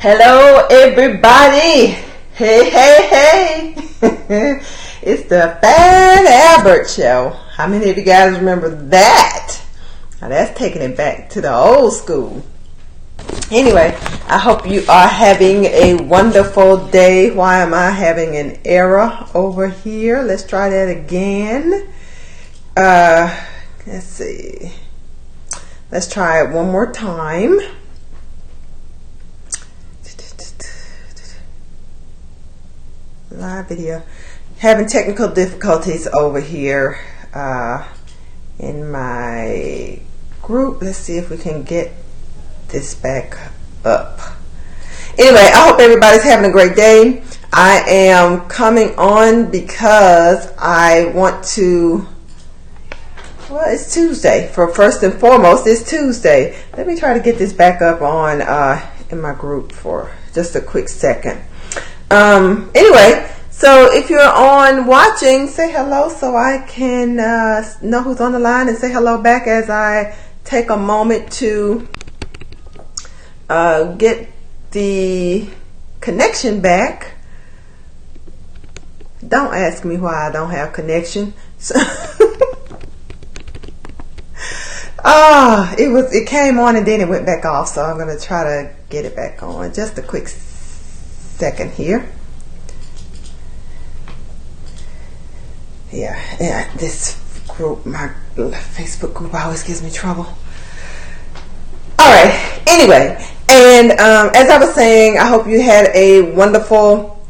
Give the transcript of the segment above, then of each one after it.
Hello, everybody. Hey, hey, hey. It's the Fat Albert Show. How many of you guys remember that? Now that's taking it back to the old school. Anyway, I hope you are having a wonderful day. Why am I having an error over here? Let's try that again. Let's see. Let's try it one more time. Live video. Having technical difficulties over here in my group. Let's see if we can get this back up. Anyway, I hope everybody's having a great day. I am coming on because I want to, well, it's Tuesday. For first and foremost, it's Tuesday. Let me try to get this back up on in my group for just a quick second. Anyway, so if you're on watching, say hello so I can know who's on the line and say hello back as I take a moment to get the connection back. Don't ask me why I don't have connection. It came on and then it went back off, so I'm going to try to get it back on. Just a quick second here. Yeah, this group, my Facebook group, always gives me trouble. Alright, anyway, and as I was saying, I hope you had a wonderful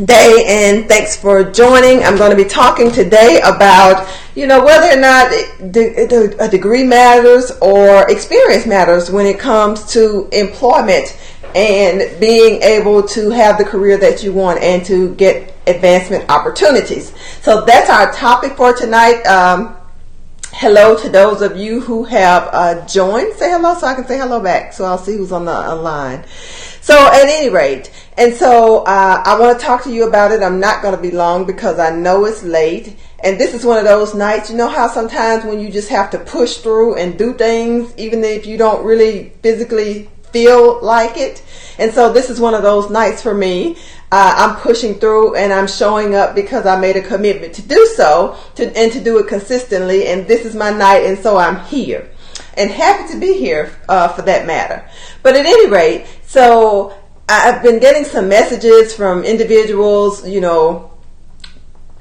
day and thanks for joining. I'm going to be talking today about, whether or not a degree matters or experience matters when it comes to employment and being able to have the career that you want and to get advancement opportunities. So that's our topic for tonight. Hello to those of you who have joined. Say hello so I can say hello back, so I'll see who's on the line. So at any rate, and so I want to talk to you about it. I'm not going to be long because I know it's late, and this is one of those nights, you know how sometimes when you just have to push through and do things even if you don't really physically feel like it. And so this is one of those nights for me. I'm pushing through and I'm showing up because I made a commitment to do so and to do it consistently, and this is my night, and so I'm here and happy to be here for that matter. But at any rate, so I've been getting some messages from individuals,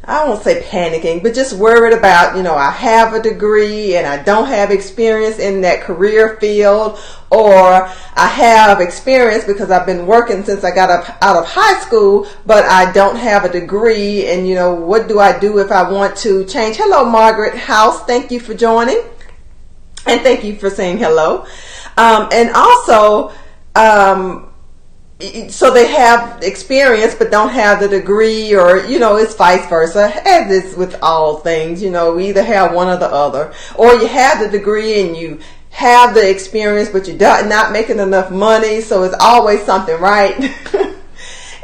I won't say panicking, but just worried about, I have a degree and I don't have experience in that career field, or I have experience because I've been working since I got out of high school, but I don't have a degree, and what do I do if I want to change? Hello, Margaret House. Thank you for joining, and thank you for saying hello. And also, so they have experience but don't have the degree, or it's vice versa, as is with all things. We either have one or the other, or you have the degree and you have the experience but you're not making enough money, so it's always something, right?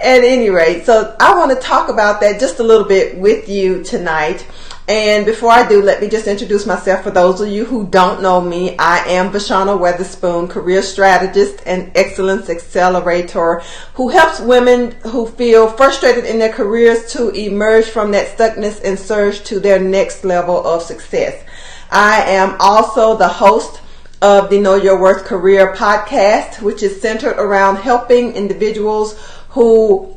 At any rate, so I want to talk about that just a little bit with you tonight. And before I do, let me just introduce myself. For those of you who don't know me, I am Vashana Weatherspoon, career strategist and excellence accelerator, who helps women who feel frustrated in their careers to emerge from that stuckness and surge to their next level of success. I am also the host of the Know Your Worth Career podcast, which is centered around helping individuals who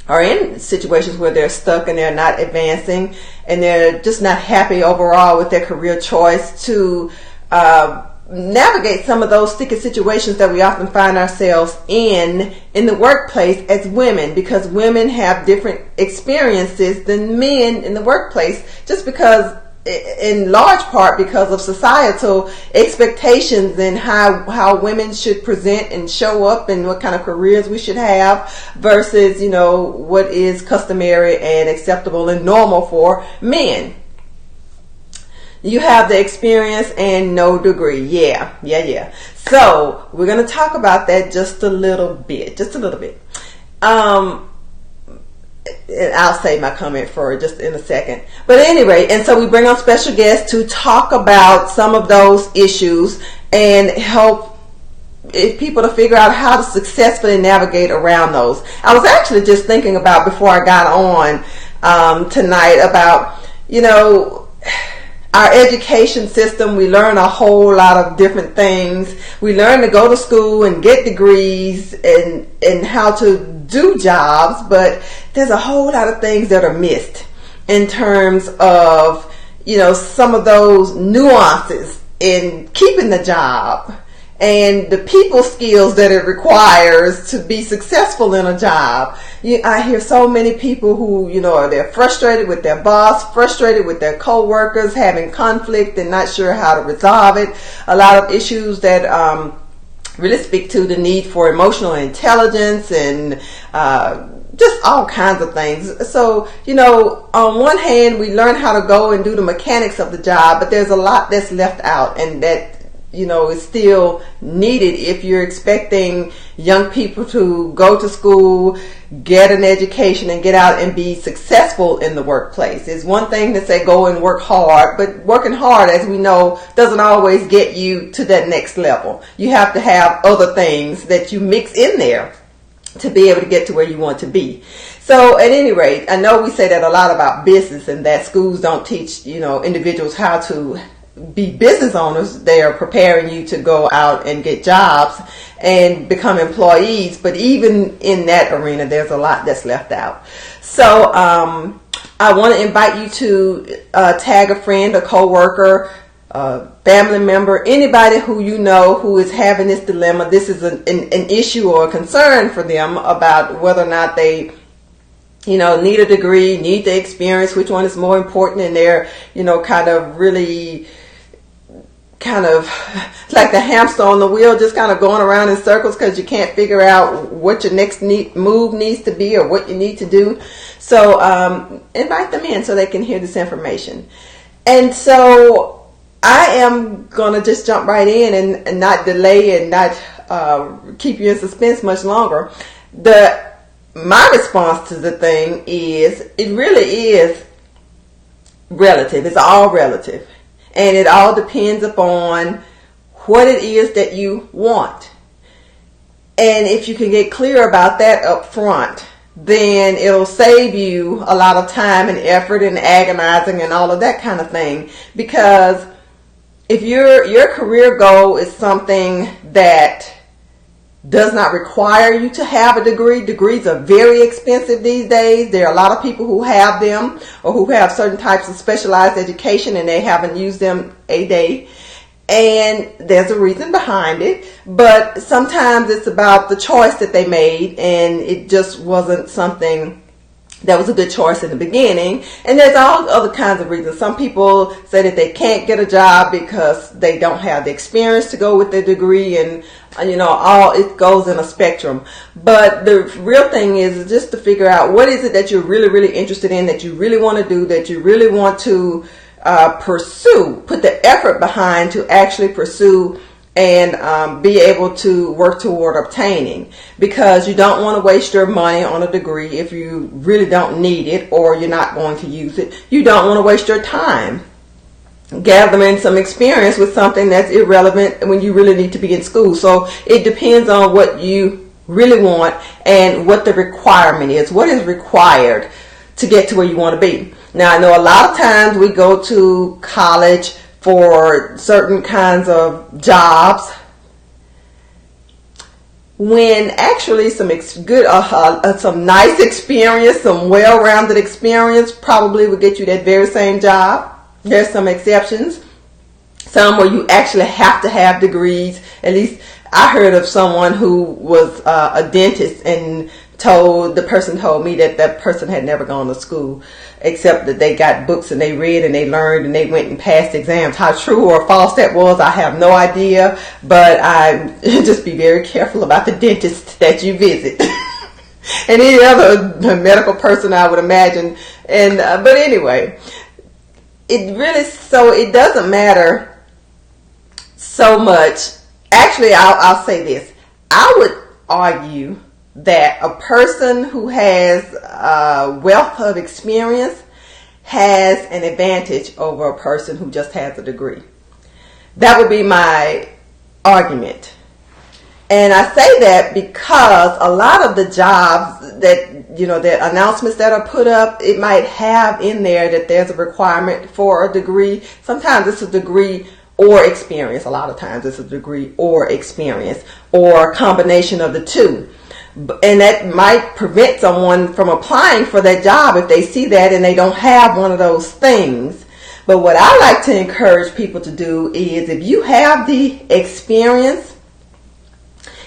are in situations where they're stuck and they're not advancing and they're just not happy overall with their career choice to navigate some of those sticky situations that we often find ourselves in the workplace as women, because women have different experiences than men in the workplace, just because, in large part, because of societal expectations and how women should present and show up and what kind of careers we should have versus, what is customary and acceptable and normal for men. You have the experience and no degree. Yeah. So we're going to talk about that just a little bit. And I'll save my comment for just in a second. But anyway, and so we bring on special guests to talk about some of those issues and help people to figure out how to successfully navigate around those. I was actually just thinking about, before I got on tonight, about, our education system. We learn a whole lot of different things. We learn to go to school and get degrees and how to do jobs, but there's a whole lot of things that are missed in terms of, some of those nuances in keeping the job and the people skills that it requires to be successful in a job. I hear so many people who, they're frustrated with their boss, frustrated with their coworkers, having conflict and not sure how to resolve it. A lot of issues that really speak to the need for emotional intelligence and just all kinds of things. So, on one hand, we learn how to go and do the mechanics of the job, but there's a lot that's left out, and that is still needed if you're expecting young people to go to school, get an education, and get out and be successful in the workplace. It's one thing to say go and work hard, but working hard, as we know, doesn't always get you to that next level. You have to have other things that you mix in there to be able to get to where you want to be. So at any rate, I know we say that a lot about business, and that schools don't teach, individuals how to be business owners. They are preparing you to go out and get jobs and become employees, but even in that arena, there's a lot that's left out. So I want to invite you to tag a friend, a coworker, a family member, anybody who who is having this dilemma. This is an issue or a concern for them about whether or not they need a degree, need the experience, which one is more important, and they're kind of like the hamster on the wheel, just kind of going around in circles because you can't figure out what your next move needs to be or what you need to do. So invite them in so they can hear this information. And so I am going to just jump right in and not delay and not keep you in suspense much longer. My response to the thing is, it really is relative. It's all relative. And it all depends upon what it is that you want. And if you can get clear about that up front, then it'll save you a lot of time and effort and agonizing and all of that kind of thing. Because if your career goal is something that does not require you to have a degree. Degrees are very expensive these days. There are a lot of people who have them or who have certain types of specialized education and they haven't used them a day. And there's a reason behind it. But sometimes it's about the choice that they made and it just wasn't something that was a good choice in the beginning. And there's all other kinds of reasons. Some people say that they can't get a job because they don't have the experience to go with their degree, and all it goes in a spectrum. But the real thing is just to figure out what is it that you're really, really interested in, that you really want to do, that you really want to pursue, put the effort behind to actually pursue and be able to work toward obtaining, because you don't want to waste your money on a degree if you really don't need it or you're not going to use it. You don't want to waste your time gathering some experience with something that's irrelevant when you really need to be in school. So it depends on what you really want and what the requirement is, what is required to get to where you want to be. Now, I know a lot of times we go to college for certain kinds of jobs when actually some nice experience, some well-rounded experience probably would get you that very same job. There's some exceptions, some where you actually have to have degrees. At least I heard of someone who was a dentist, and the person told me that person had never gone to school, except that they got books and they read and they learned and they went and passed exams. How true or false that was, I have no idea, but I just be very careful about the dentist that you visit. And any other medical person, I would imagine. And but anyway, it doesn't matter so much. Actually, I'll say this. I would argue that a person who has a wealth of experience has an advantage over a person who just has a degree. That would be my argument. And I say that because a lot of the jobs that, the announcements that are put up, it might have in there that there's a requirement for a degree. Sometimes it's a degree or experience. A lot of times it's a degree or experience, or a combination of the two. And that might prevent someone from applying for that job if they see that and they don't have one of those things. But what I like to encourage people to do is, if you have the experience,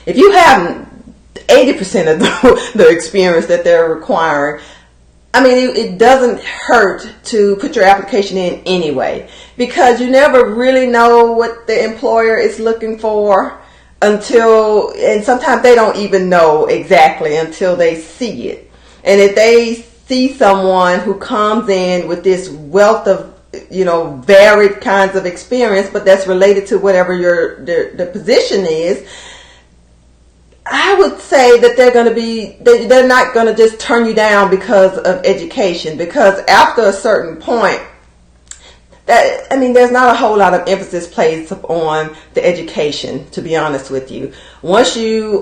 if you have 80% of the experience that they're requiring, I mean, it doesn't hurt to put your application in anyway, because you never really know what the employer is looking for and sometimes they don't even know exactly until they see it. And if they see someone who comes in with this wealth of varied kinds of experience, but that's related to whatever the position is, I would say that they're not going to just turn you down because of education, because after a certain point, there's not a whole lot of emphasis placed on the education, to be honest with you. Once you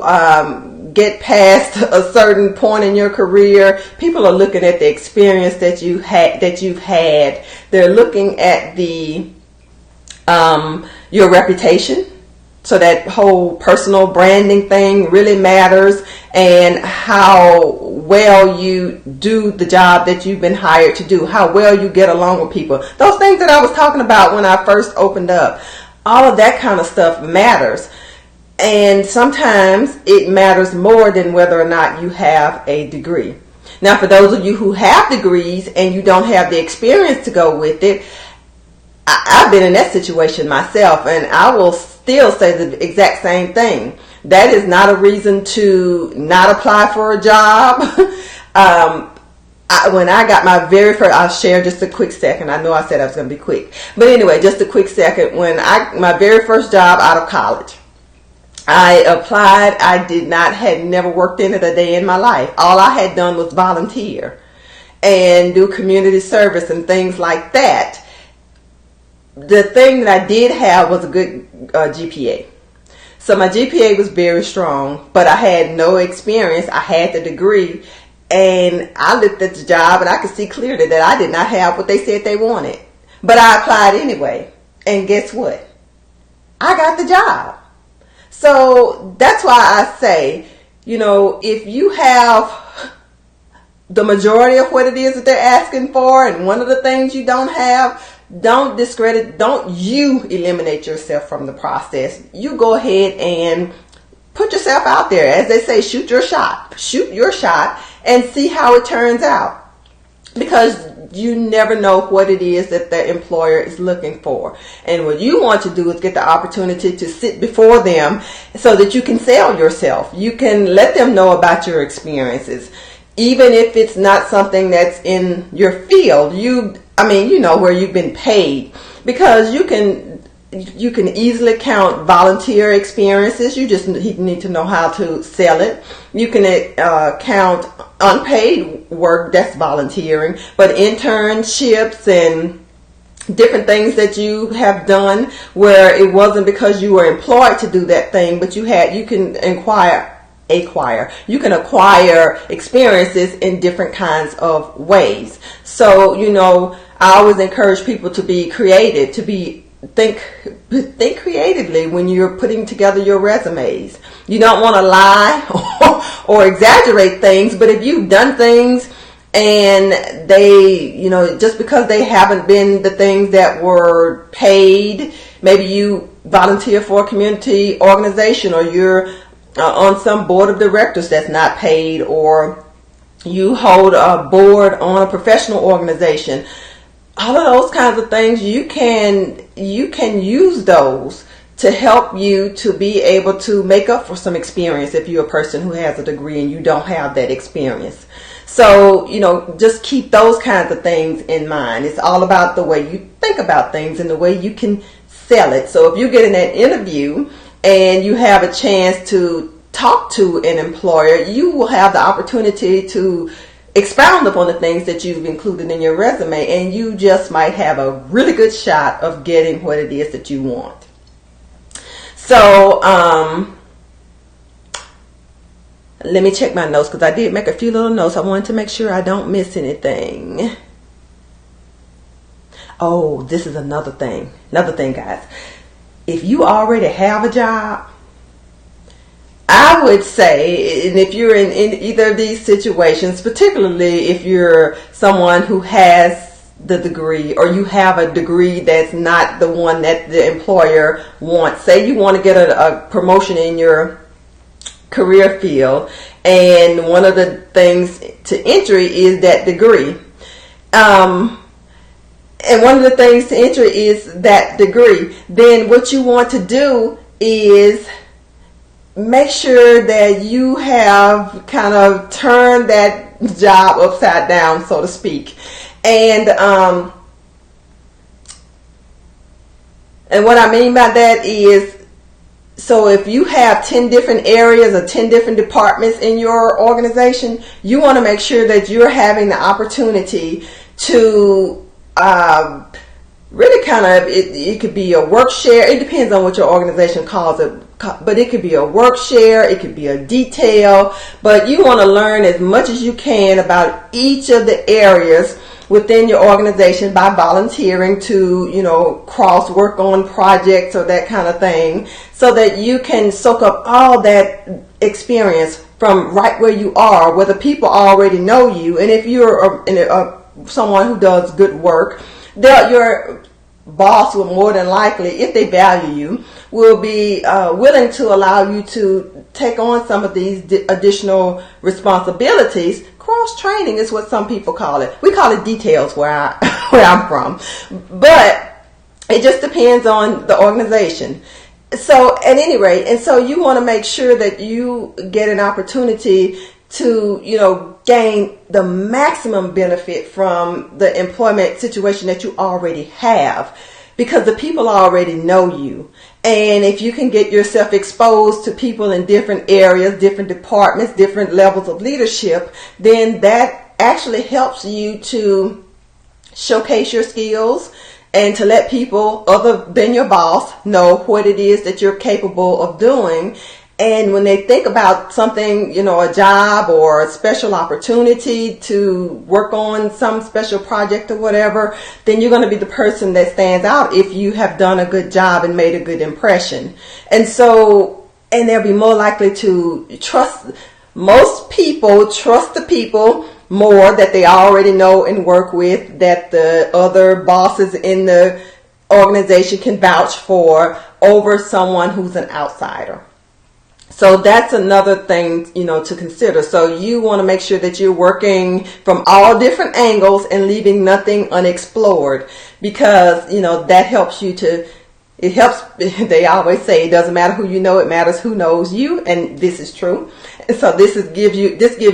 get past a certain point in your career, people are looking at the experience that you've had. They're looking at your reputation. So that whole personal branding thing really matters, and how well you do the job that you've been hired to do, how well you get along with people. Those things that I was talking about when I first opened up, all of that kind of stuff matters. And sometimes it matters more than whether or not you have a degree. Now, for those of you who have degrees and you don't have the experience to go with it, I've been in that situation myself, and I will still say the exact same thing. That is not a reason to not apply for a job. When I got my very first, I'll share just a quick second. I know I said I was going to be quick, but anyway, just a quick second. When my very first job out of college, I applied. I had never worked in it a day in my life. All I had done was volunteer and do community service and things like that. The thing that I did have was a good GPA. So my GPA was very strong, but I had no experience. I had the degree, and I looked at the job and I could see clearly that I did not have what they said they wanted. But I applied anyway. And guess what? I got the job. So that's why I say, if you have the majority of what it is that they're asking for, and one of the things you don't have, don't you eliminate yourself from the process. You go ahead and put yourself out there. As they say, shoot your shot and see how it turns out, because you never know what it is that the employer is looking for. And what you want to do is get the opportunity to sit before them so that you can sell yourself. You can let them know about your experiences, even if it's not something that's in your field. Where you've been paid, because you can easily count volunteer experiences. You just need to know how to sell it. You can count unpaid work, that's volunteering, but internships and different things that you have done where it wasn't because you were employed to do that thing, but you can acquire experiences in different kinds of ways. So, I always encourage people to be creative, think creatively when you're putting together your resumes. You don't want to lie or exaggerate things, but if you've done things and they, just because they haven't been the things that were paid, maybe you volunteer for a community organization, or you're on some board of directors that's not paid, or you hold a board on a professional organization. All of those kinds of things, you can use those to help you to be able to make up for some experience if you're a person who has a degree and you don't have that experience. So, just keep those kinds of things in mind. It's all about the way you think about things and the way you can sell it. So if you get in that interview and you have a chance to talk to an employer, you will have the opportunity to expound upon the things that you've included in your resume, and you just might have a really good shot of getting what it is that you want. So Let me check my notes because I did make a few little notes. I wanted to make sure I don't miss anything. Oh, this is another thing. Another thing, guys. If you already have a job, I would say, and if you're in either of these situations, particularly if you're someone who has the degree or you have a degree that's not the one that the employer wants. Say you want to get a promotion in your career field, and one of the things to entry is that degree. And one of the things to enter is that degree. Then what you want to do is make sure that you have kind of turned that job upside down, so to speak. And what I mean by that is, so if you have 10 different areas or 10 different departments in your organization, you want to make sure that you're having the opportunity to really kind of, it could be a work share. It depends on what your organization calls it, but it could be a work share, it could be a detail, but you want to learn as much as you can about each of the areas within your organization by volunteering to, cross work on projects or that kind of thing, so that you can soak up all that experience from right where you are, where the people already know you. And if you're someone who does good work, your boss will more than likely, if they value you, will be willing to allow you to take on some of these additional responsibilities. Cross training is what some people call it. We call it details where I'm from, but it just depends on the organization. So at any rate, and so you want to make sure that you get an opportunity to, gain the maximum benefit from the employment situation that you already have, because the people already know you. And if you can get yourself exposed to people in different areas, different departments, different levels of leadership, then that actually helps you to showcase your skills and to let people other than your boss know what it is that you're capable of doing. And when they think about something, a job or a special opportunity to work on some special project or whatever, then you're going to be the person that stands out if you have done a good job and made a good impression. And they'll be more likely to trust. Most people trust the people more that they already know and work with, that the other bosses in the organization can vouch for, over someone who's an outsider. So that's another thing, to consider. So you want to make sure that you're working from all different angles and leaving nothing unexplored, because, that helps they always say it doesn't matter who you know, it matters who knows you. And this is true. And so this gives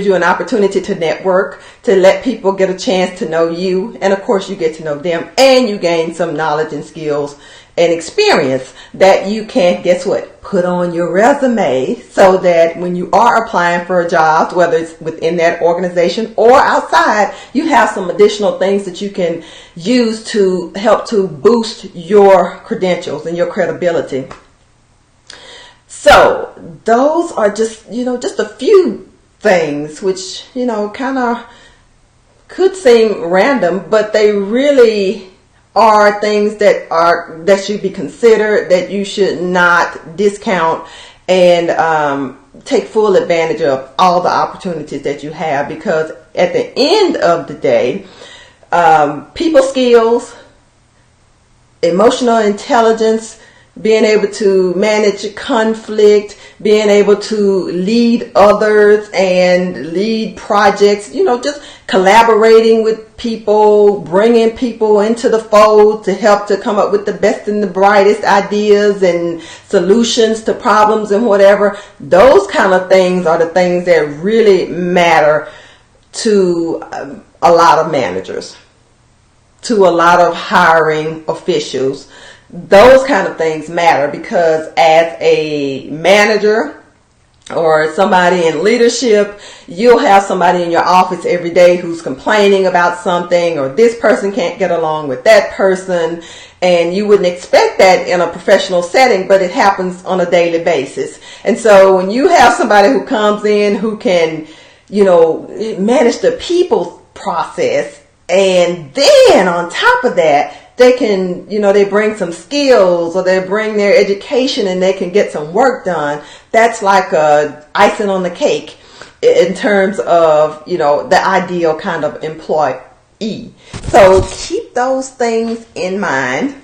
you an opportunity to network, to let people get a chance to know you. And of course you get to know them, and you gain some knowledge and skills and experience that you can, guess what, put on your resume, so that when you are applying for a job, whether it's within that organization or outside, you have some additional things that you can use to help to boost your credentials and your credibility. So those are just, just a few things which, kind of could seem random, but they really are things that should be considered, that you should not discount, and take full advantage of all the opportunities that you have, because at the end of the day, people skills, emotional intelligence, being able to manage conflict, being able to lead others and lead projects, just collaborating with people, bringing people into the fold to help to come up with the best and the brightest ideas and solutions to problems and whatever. Those kind of things are the things that really matter to a lot of managers, to a lot of hiring officials. Those kind of things matter, because as a manager or somebody in leadership, you'll have somebody in your office every day who's complaining about something, or this person can't get along with that person, And you wouldn't expect that in a professional setting, but it happens on a daily basis. And so when you have somebody who comes in who can, manage the people process, and then on top of that, they can, they bring some skills, or they bring their education and they can get some work done. That's like a icing on the cake in terms of, the ideal kind of employee. So keep those things in mind.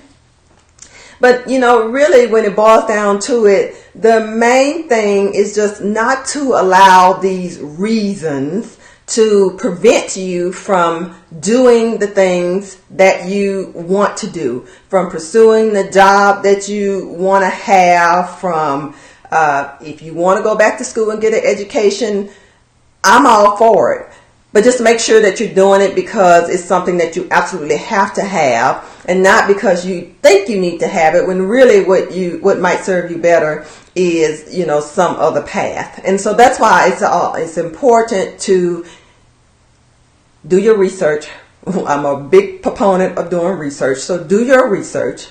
But, really when it boils down to it, the main thing is just not to allow these reasons to prevent you from doing the things that you want to do, from pursuing the job that you want to have, from if you want to go back to school and get an education, I'm all for it. But just make sure that you're doing it because it's something that you absolutely have to have, and not because you think you need to have it, when really what might serve you better is, some other path. And so that's why it's important to do your research. I'm a big proponent of doing research. So do your research.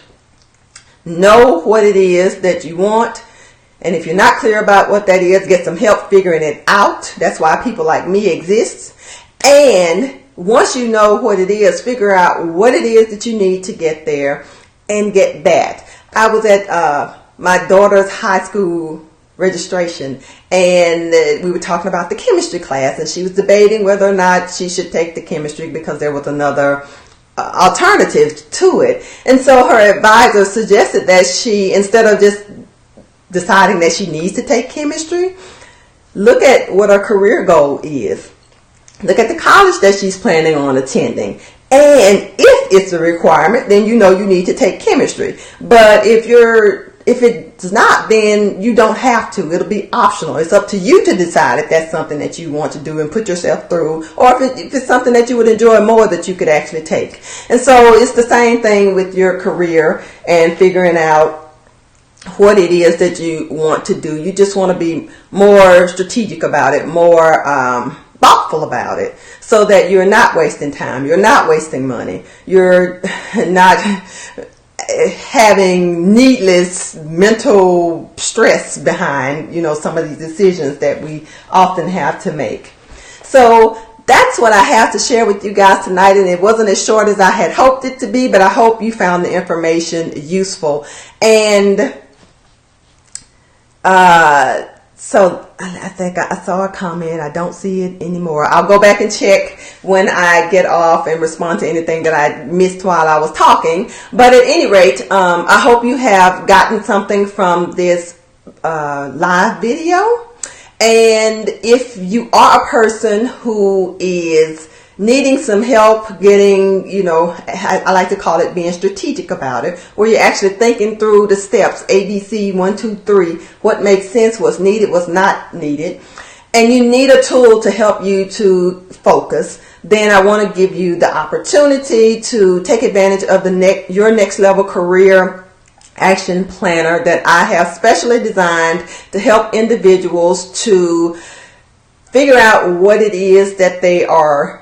Know what it is that you want. And if you're not clear about what that is, get some help figuring it out. That's why people like me exist. And once you know what it is, figure out what it is that you need to get there and get that. I was at my daughter's high school registration, and we were talking about the chemistry class, and she was debating whether or not she should take the chemistry because there was another alternative to it. And so her advisor suggested that she, instead of just deciding that she needs to take chemistry, look at what her career goal is. Look at the college that she's planning on attending. And if it's a requirement, then you need to take chemistry. But if it's not, then you don't have to. It'll be optional. It's up to you to decide if that's something that you want to do and put yourself through, or if it's something that you would enjoy more that you could actually take. And so it's the same thing with your career and figuring out what it is that you want to do. You just want to be more strategic about it, more thoughtful about it, so that you're not wasting time, you're not wasting money, you're not having needless mental stress behind, some of these decisions that we often have to make. So that's what I have to share with you guys tonight, and it wasn't as short as I had hoped it to be, but I hope you found the information useful. And so I think I saw a comment. I don't see it anymore. I'll go back and check when I get off and respond to anything that I missed while I was talking. But at any rate, I hope you have gotten something from this live video. And if you are a person who is needing some help getting, I like to call it being strategic about it, where you're actually thinking through the steps, ABC, 1, 2, 3, what makes sense, what's needed, what's not needed, and you need a tool to help you to focus, then I want to give you the opportunity to take advantage of your next level career action planner that I have specially designed to help individuals to figure out what it is that they are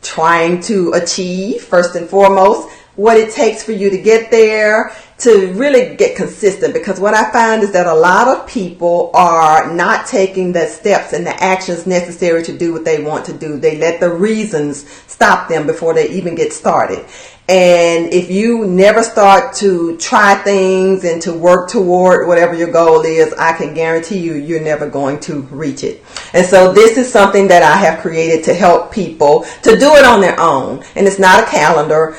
trying to achieve, first and foremost, what it takes for you to get there, to really get consistent. Because what I find is that a lot of people are not taking the steps and the actions necessary to do what they want to do. They let the reasons stop them before they even get started. And if you never start to try things and to work toward whatever your goal is, I can guarantee you're never going to reach it. And so this is something that I have created to help people to do it on their own. And it's not a calendar.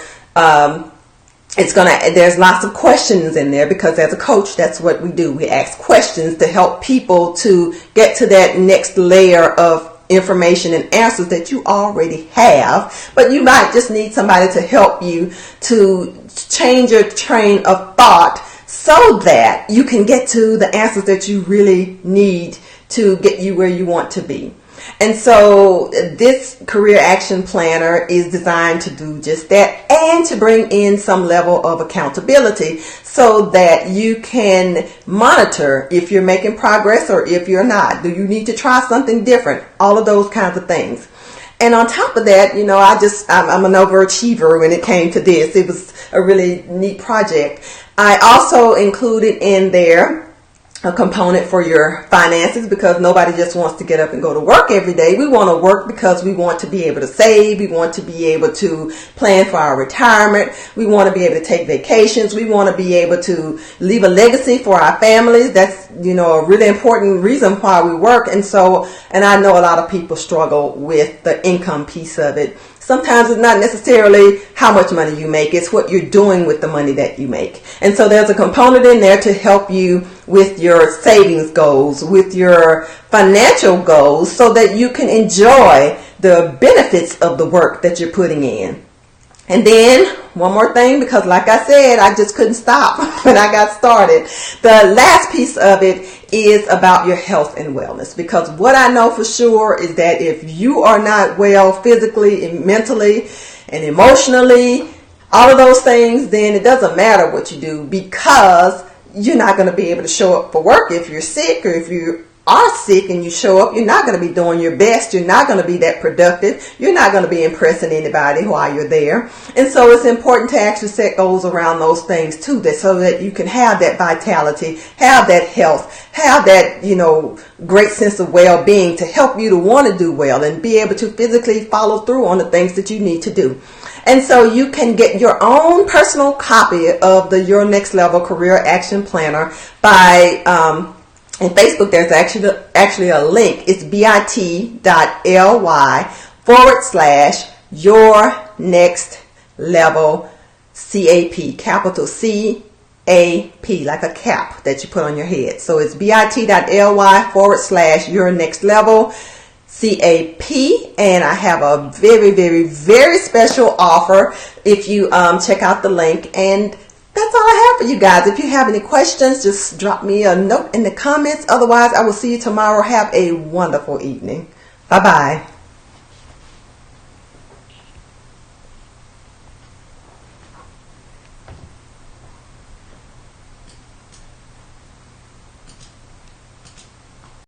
There's lots of questions in there, because as a coach, that's what we do. We ask questions to help people to get to that next layer of information and answers that you already have, but you might just need somebody to help you to change your train of thought so that you can get to the answers that you really need to get you where you want to be. And so this career action planner is designed to do just that, and to bring in some level of accountability so that you can monitor if you're making progress or if you're not. Do you need to try something different? All of those kinds of things. And on top of that, I'm an overachiever when it came to this. It was a really neat project. I also included in there a component for your finances, because nobody just wants to get up and go to work every day. We want to work because we want to be able to save. We want to be able to plan for our retirement. We want to be able to take vacations. We want to be able to leave a legacy for our families. That's, a really important reason why we work. And I know a lot of people struggle with the income piece of it. Sometimes it's not necessarily how much money you make, it's what you're doing with the money that you make. And so there's a component in there to help you with your savings goals, with your financial goals, so that you can enjoy the benefits of the work that you're putting in. And then one more thing, because like I said, I just couldn't stop when I got started. The last piece of it is about your health and wellness, because what I know for sure is that if you are not well physically and mentally and emotionally, all of those things, then it doesn't matter what you do, because you're not going to be able to show up for work if you're sick, or if you are sick and you show up, you're not going to be doing your best. You're not going to be that productive. You're not going to be impressing anybody while you're there. And so it's important to actually set goals around those things too, so that you can have that vitality, have that health, have that, great sense of well-being to help you to want to do well and be able to physically follow through on the things that you need to do. And so you can get your own personal copy of the Your Next Level Career Action Planner by in Facebook. There's actually a link. It's bit.ly/Your Next Level CAP, capital CAP, like a cap that you put on your head. So it's bit.ly/Your Next Level CAP, and I have a very, very, very special offer if you check out the link. And that's all I have for you guys. If you have any questions, just drop me a note in the comments. Otherwise, I will see you tomorrow. Have a wonderful evening. Bye-bye.